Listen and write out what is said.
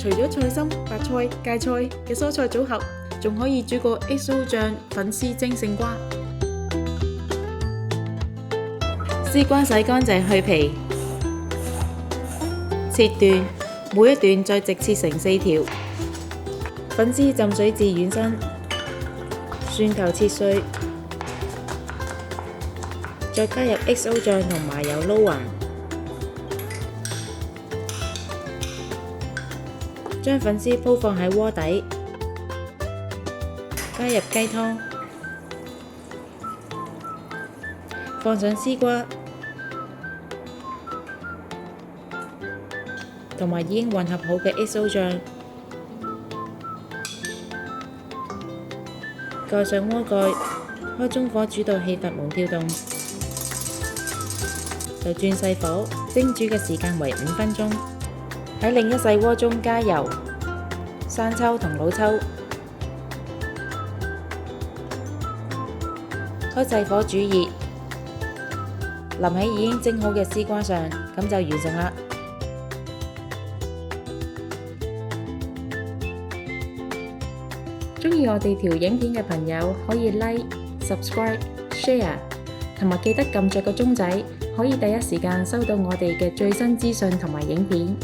除咗菜心、白菜、芥菜嘅蔬菜組合，仲可以煮個 XO 醬粉絲蒸勝瓜。絲瓜洗乾淨去皮，切段，每一段再直切成4條。粉絲浸水至軟身，蒜頭切碎，再加入 XO 醬同麻油撈勻，將粉絲鋪放喺鍋底，加入雞湯，放上絲瓜，同埋已經混合好嘅 XO 醬，蓋上鍋蓋，開中火煮到氣突蒙跳動，就轉細火，蒸煮嘅時間為5分鐘。喺另一細鍋中加油、生抽同老抽，開細火煮熱，淋喺已經蒸好嘅絲瓜上，咁就完成啦。鍾意我哋條影片嘅朋友可以 Like、Subscribe、Share， 同埋記得撳着個鐘仔，可以第一時間收到我哋嘅最新資訊同埋影片。